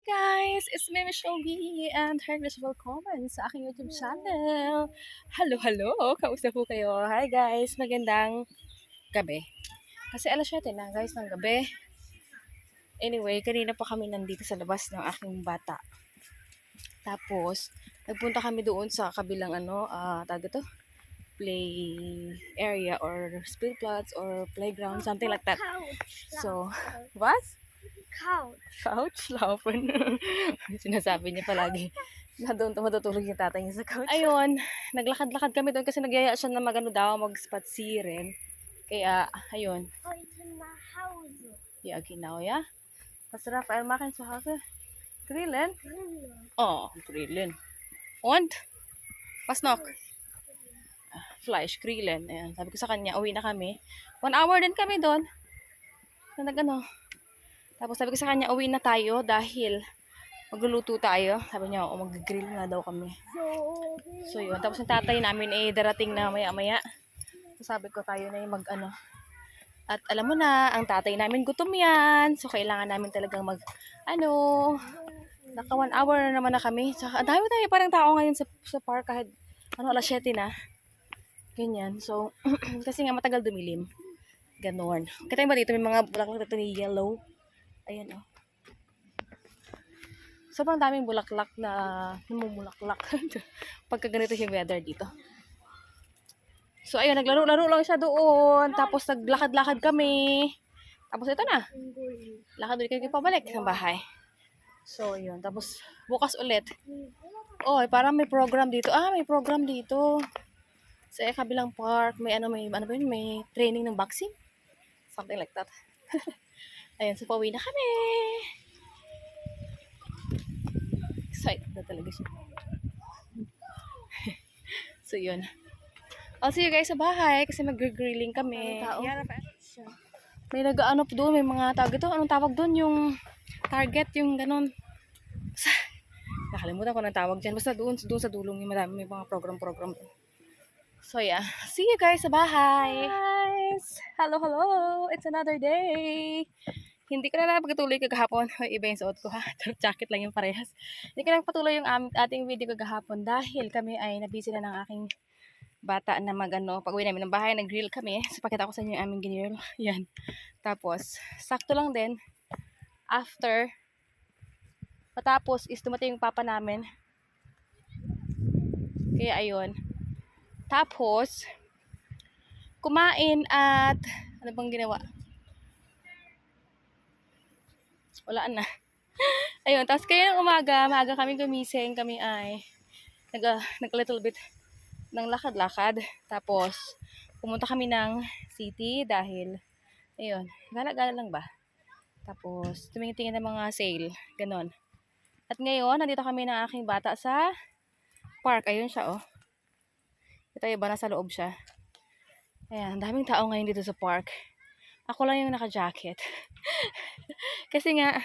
Guys, it's me, Michelle B, and heartless welcome sa aking YouTube channel. Hello, hello! Kamusta po kayo? Hi guys, magandang gabi. Kasi alas 7 na guys ng gabi. Anyway, kanina pa kami nandito sa labas ng aking bata. Tapos, nagpunta kami doon sa kabilang tawag ito? Play area or spill plots or playground, something like that. So, what? Couch? Laughing. Sinasabi niya palagi na doon matutulog yung tatay niya sa couch. Ayun, naglakad-lakad kami doon kasi nagyaya siya na magano daw, mag-spot siren. Kaya, ayun. Heute nach Hause. Ja, genau, ja. Was Rafael machen zu Hause? Grillen? Grille. Oh, grillen. Und? Was noch? Fleisch, grillen. Ayan, sabi ko sa kanya, uwi na kami. 1 hour din kami doon. Na nag-ano. Tapos sabi ko sa kanya, uwi na tayo dahil magluluto tayo. Sabi niya, mag-grill na daw kami. So yun. Tapos yung tatay namin darating na maya-maya. So sabi ko tayo na yung mag-ano. At alam mo na, ang tatay namin gutom yan. So kailangan namin talagang naka 1 hour na naman na kami. Tsaka ang dami tayo parang tao ngayon sa park kahit alas 7 na. Ganyan. So, kasi nga matagal dumilim. Ganon. Kita ba dito may mga bulaklak dito ni yellow. Ayan o. Sobrang daming bulaklak na namumulaklak pagka ganito yung weather dito. So, ayun, naglaro-laro lang siya doon. Tapos, naglakad-lakad kami. Tapos, ito na. Lakad ulit kami pabalik sa bahay. So, yun. Tapos, bukas ulit. Oh, parang may program dito. May program dito. Sa kabilang park, may training ng boxing. Something like that. Ayun, so pauwi na kami. Excited na talaga siya. So, yun. I'll see you guys sa bahay kasi mag-grilling kami. May nag-ano doon, may mga tawag ito. Anong tawag doon? Yung target, yung ganon. Nakalimutan ko ng tawag dyan. Basta doon sa dulong yung madami, may mga program. So, yeah. See you guys sa bahay. Guys! Hello! It's another day. Hindi ko na napagtuloy kagahapon. Iba yung suot ko ha. Jacket lang yung parehas. Hindi ko na patuloy yung ating video kagahapon dahil kami ay nabisi na ng aking bata na pag-uwi namin ng bahay, nag-grill kami. So, pakita ko sa inyo yung aming ginrill. Yan. Tapos, sakto lang din. Patapos is dumating yung papa namin. Kaya ayun. Tapos, kumain at ano bang ginawa? Wala na. Ayun, tapos kaya ng maaga kami gumising, kami ay nag-little bit ng lakad-lakad. Tapos, pumunta kami ng city dahil, ayun, gala-gala lang ba? Tapos, tumingin-tingin ng mga sale. Ganon. At ngayon, nandito kami ng aking bata sa park. Ayun siya, oh. Ito iba, nasa loob siya. Ayan, daming tao ngayon dito sa park. Ako lang yung naka-jacket. Kasi nga,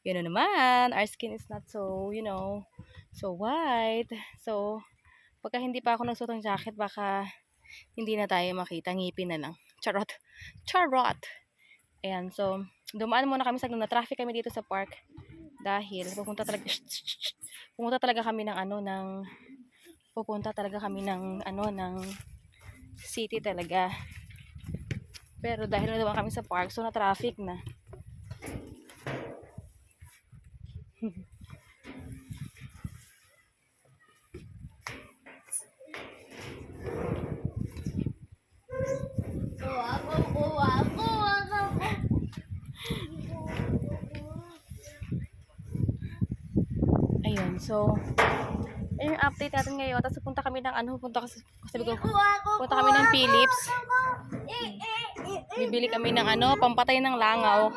yun na naman, our skin is not so, so white. So, pagka hindi pa ako nagsuot ng jacket, baka hindi na tayo makita. Ngipin na lang. Charot. Ayan, so, dumaan muna kami na traffic kami dito sa park. Dahil, pupunta talaga kami ng city talaga. Pero dahil naman kami sa park, so na-traffic na. Ayun, so, ayun yung update natin ngayon. Tapos punta kami ng punta kami ng Philips. Bibili kami ng pampatay ng langaw.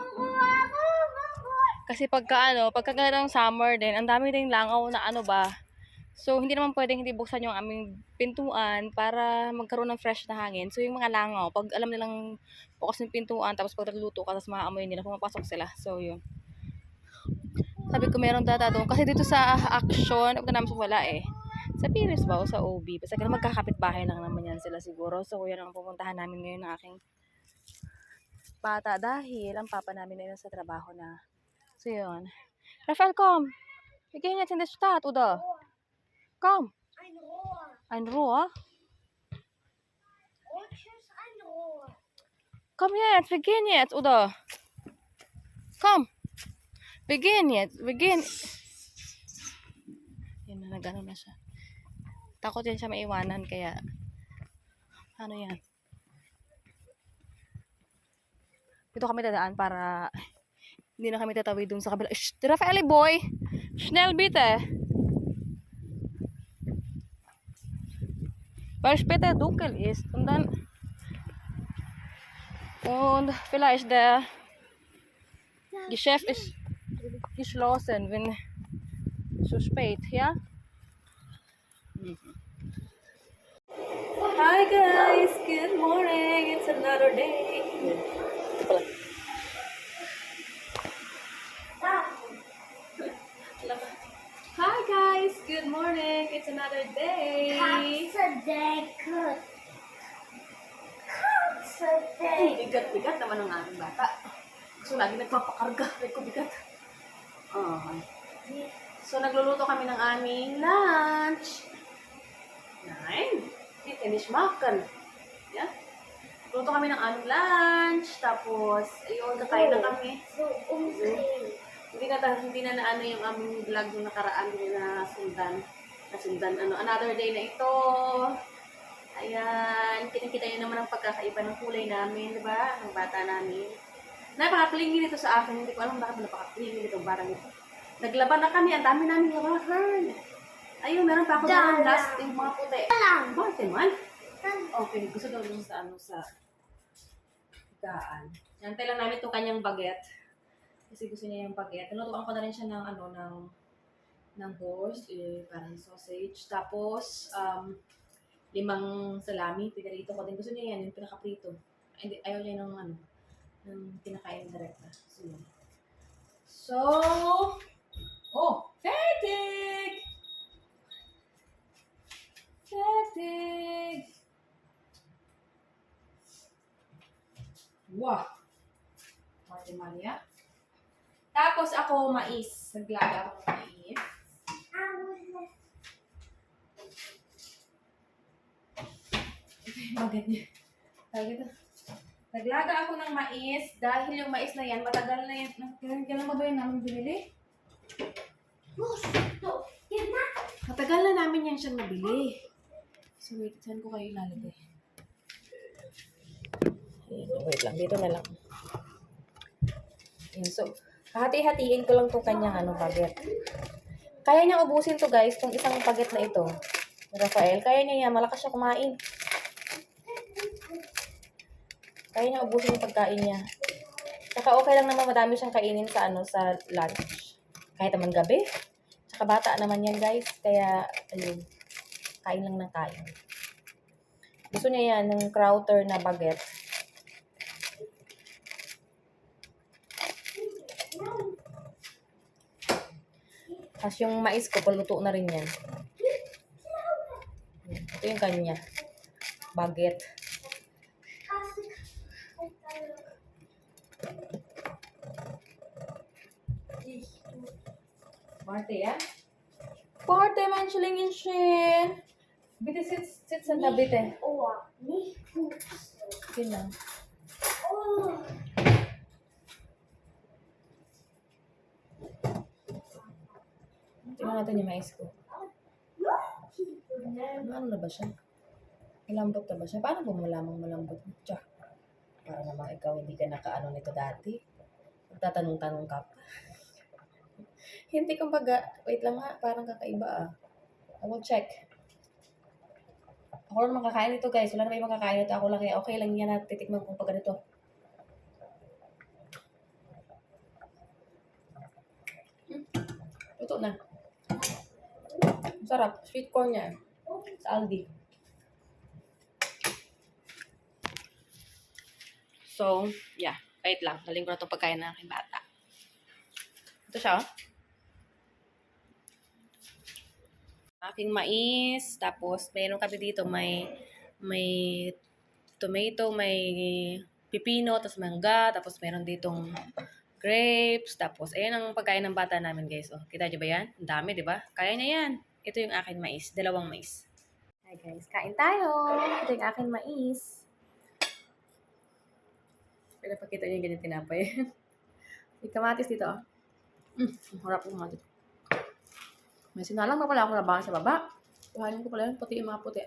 Kasi pagka ganitong summer din, ang dami ding langaw na So, hindi naman pwedeng hindi buksan yung aming pintuan para magkaroon ng fresh na hangin. So, yung mga langaw, pag alam nilang bukas yung pintuan, tapos pag nagluto ka, tapos maamoy nila, pumapasok sila. So, yun. Sabi ko meron data doon. Kasi dito sa Action, huwag na namin wala eh. Sa Piris ba o sa OB? Basta ganun magkakapit bahay lang naman yan sila siguro. So, yan ang pupuntahan namin ngayon ng aking bata dahil ang papa namin ay nasa trabaho na. So, yun. Rafael, komm. Wir gehen jetzt in die Stadt, oder? Komm. Ein Rohr. Ein Rohr? Welches ein Rohr? Komm jetzt, wir gehen jetzt, oder? Komm. Wir gehen jetzt. Wir gehen. Yan na, nag-ano na siya. Takot yan siya maiwanan, kaya... Ano yan? Dito kami dadaan para... Hindi na kami tatawid dun sa kabila. Shh! Rafael, boy! Schnell bitte! Weil später dunkel ist und dann... Und vielleicht der Geschäft ist geschlossen, wenn so spät, ja? Hi guys! Good morning! It's another day! Ito pala. Hi guys! Good morning! It's another day! Katze-Decke. Katze-Decke. Bigat-bigat naman ng aming bata. So, lagi nagpapakarga. Like ko bigat. So, nagluluto kami ng aming lunch. Nein. Hindi nicht machen. Yeah? Luto kami ng aming lunch. Tapos, ayun, kakain na kami. So umdrehen. Hindi na naano yung aming vlog nung nakaraan. Hindi na nasundan. Another day na ito. Ayan, kita nyo naman ang pagkakaiba ng kulay namin, di ba? Ng bata namin. Napaka-clingy nito sa akin. Hindi ko alam bakit napaka-clingy nito barang ito. Naglaban na kami. Ang dami namin labahan. Ayun, meron pa ako Dala. ng last yung mga puti. Lang. Bakit man? Okay, gusto daw dun sa higaan. Nantay lang namin itong kanyang baguette. Kasi gusto niya yung baguette. Nalutuan ko na rin siya ng horse, parang sausage. Tapos, 5 salami. Pinarito ko din. Gusto niya yan, yung pinakaprito. Hindi, ayaw niya ng pinakain direkta. So, yun. So, fertig! Fertig! Wow! Marte Maria. Tapos ako, mais. Naglaga ako ng mais. Ito yung bagat niya. Naglaga ako ng mais dahil yung mais na yan, matagal na yan. Kailan ba yun namin binili? Gusto. Yan na. Matagal na namin yan siyang nabili. So wait, saan ko kayo ilalagay? Ayan, wait lang, dito na lang. Ayan, so, hati-hatiin ko lang itong kanyang baget. Kaya niya ubusin to guys, itong isang baget na ito. Rafael, kaya niya yan, malakas siya kumain. Kaya niya ubusin yung pagkain niya. Saka okay lang naman madami siyang kainin sa sa lunch. Kahit naman gabi. Saka bata naman yan guys. Kaya, ayun. Kain lang ng kain. Gusto niya yan, ng Krauter na baguette. Tapos yung mais ko, paluto na rin yan. Ito yung kanya. Baguette. Marte, ja? Marte, Menschlingen schön. Bitte sitz an der Bitte. Ohr. Nicht pusten. Genau. Oh. Tingnan natin yung mais ko. Ano na ba siya? Malambot na ba siya? Paano ba malambot? Tsa. Para naman ikaw hindi ka nakaano nito dati. Magtatanong-tanong ka pa. Hindi kumbaga, wait lang nga, parang kakaiba ah. I will check. Ako lang makakain ito guys. Wala na may makakain ito. Ako lang kaya okay lang yan at titikman kung pag ganito. Luto na. Sarap. Sweet corn niya. Sa Aldi. So, yeah. Wait lang. Daling ko na itong pagkain ng aking bata. Ito siya, oh. Aking mais. Tapos, mayroon kami dito. May tomato, may pipino, tapos mangga. Tapos, mayroon ditong grapes, tapos ayan ang pagkain ng bata namin guys. Oh, kita niyo ba yan? Ang dami, di ba? Kaya niya yan. Ito yung akin mais, dalawang mais. Hi guys, kain tayo. Ito yung akin mais. Pinapakita niyo yung ganyan tinapay. May kamatis dito oh. Ang harap ng kamatis. May sinalang pa pala ako na baka sa baba. Kuhanin ko pala yun, puti yung mga puti.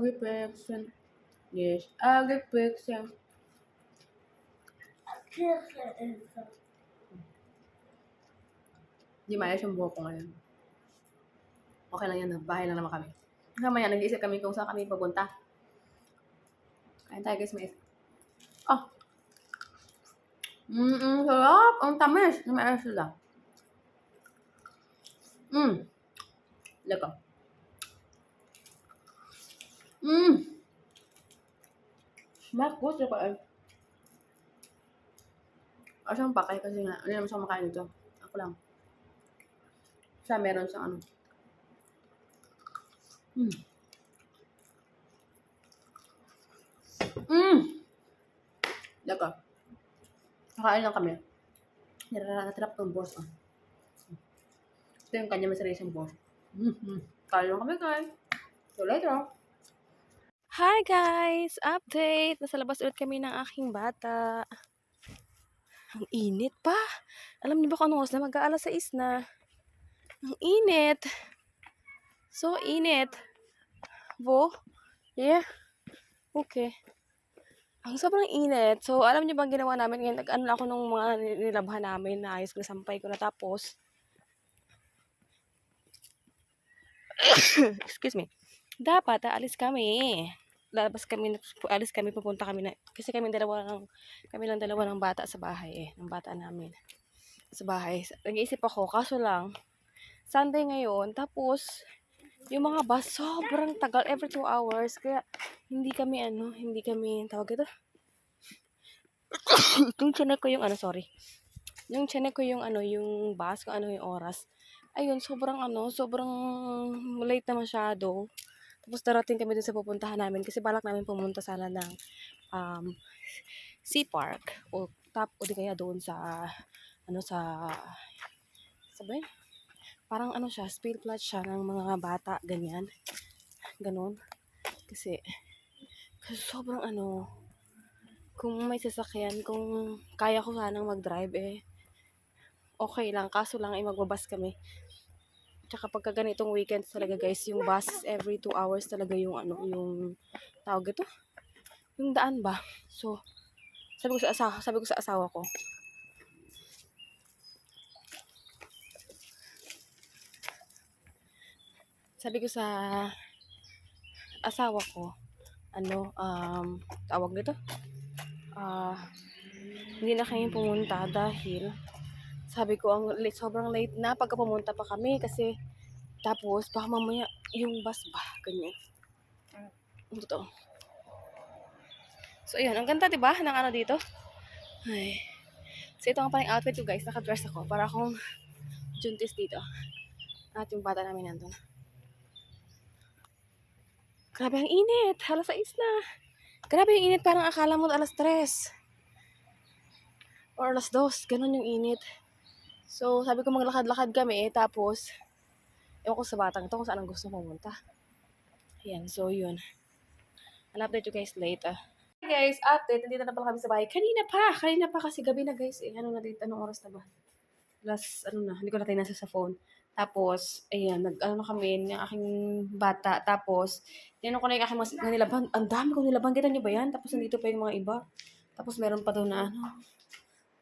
Perfection. Yes, perfection. Hindi maayos yung buhok ko ngayon. Okay lang yan, bahay lang naman kami. Mamaya, nag-iisip kami kung saan kami pupunta. Kain tayo guys, mais. Ah! Sarap! Ang tamis! Na maayos sila. Lego. Smack ko siya pa eh. Asang pakay kasi nga, hindi naman siya makain ito. Ako lang. Siya meron siyang ano. Lego. Nakain lang kami. Natrap ng boss. Oh. Ito yung kanya masarili siyang boss. Kain lang kami guys. So later. Hi guys! Update! Nasa labas ulit kami ng aking bata. Ang init pa. Alam niyo ba kung anong oras na? Mag-aalas 6 na. Ang init. So init. Bo? Yeah? Okay. Ang sobrang init. So, alam niyo bang ginawa namin ngayon? Nag-ano ako nung mga nilabhan namin. Naayos ko, sampay ko na tapos. Excuse me. Dapat, aalis kami. Alis kami, pupunta kami na, kasi kami lang dalawa ng bata sa bahay ng bata namin. Sa bahay. Nag-iisip ako, kaso lang, Sunday ngayon, tapos, yung mga bus, sobrang tagal, every 2 hours, kaya, hindi kami, tawag ito? Yung chinek ko yung yung bus, kung ano yung oras. Ayun, sobrang late na masyado. Tapos darating kami dun sa pupuntahan namin kasi balak namin pumunta sana ng Sea Park o di kaya doon sa sabi parang siya, spill plot siya ng mga bata, ganyan. Ganon. Kasi sobrang kung may sasakyan, kung kaya ko sanang mag-drive okay lang, kaso lang magbabas kami. Tsaka pagka ganitong weekends talaga guys, yung bus every 2 hours talaga yung yung tawag ito? Yung daan ba? So, sabi ko sa asawa ko. Sabi ko sa asawa ko, tawag nito? Hindi na kami pumunta dahil sabi ko sobrang late na pagka pumunta pa kami kasi tapos baka mamaya yung bus ba ganyan. Totoo. So ayun, ang ganda 'di ba ng dito? Ay. So ito ang paling outfit ko guys, naka-dress ako para akong juntis dito. At yung bata namin nandun. Grabe ang init, alas 6 na. Grabe yung init, parang akala mo alas 3. Or alas 2, ganun yung init. So, sabi ko maglakad-lakad kami, tapos, ewan ko sa batang ito kung saan ang gusto pumunta. Ayan, so yun. I'll update you guys later. Hey guys, update, nandito na pala kami sa bahay. Kanina pa kasi gabi na guys. Ano na dito, anong oras na ba? Hindi ko na tayo nasa sa phone. Tapos, ayan, na kami ng aking bata. Tapos, tinanong ko na yung aking mga nilaban. Ang dami kong nilaban, kita niyo ba yan? Tapos, nandito pa yung mga iba. Tapos, meron pa daw na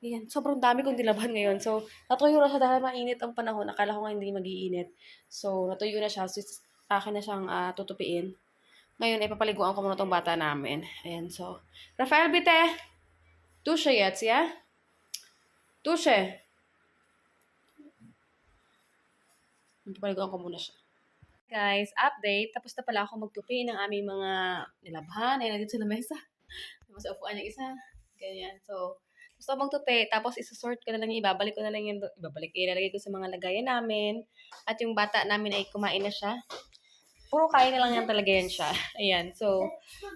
ayan, sobrang dami kong nilaban ngayon. So, natuyo na siya dahil mainit ang panahon. Akala ko nga hindi mag-iinit. So, natuyo na siya. So, akin na siyang tutupiin. Ngayon, ipapaliguan ko muna tong bata namin. Ayan, so. Rafael, bite! Tushe jetzt, ja? Tushe! Ipapaliguan ko muna siya. Guys, update. Tapos na pala ako magtupi ng aming mga nilabhan. Ayan, nandito sa lamesa. Tapos upuan yung isa. Ganyan. So, Gusto ko magtupi, tapos isusort ko na lang, ibabalik ko na lang ilalagay ko sa mga lagayan namin. At yung bata namin ay kumain na siya. Puro kain na lang yan talaga yan siya. Ayan, so,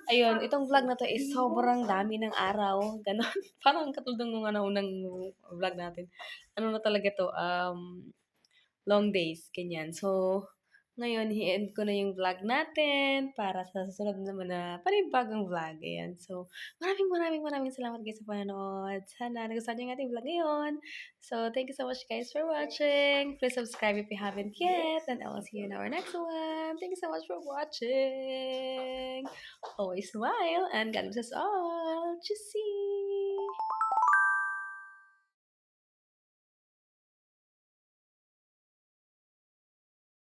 ayun, itong vlog na to is sobrang dami ng araw. Ganon. Parang katulad ng mga naunang vlog natin. Ano na talaga to, long days, ganyan. So, ngayon, i-end ko na yung vlog natin para sa susunod naman na panibagong vlog. Ayan. So, maraming salamat guys sa panonood. Sana nagustuhan niyo yung ating vlog ngayon. So, thank you so much guys for watching. Please subscribe if you haven't yet. And I will see you in our next one. Thank you so much for watching. Always smile and God bless us all. Tschüssi!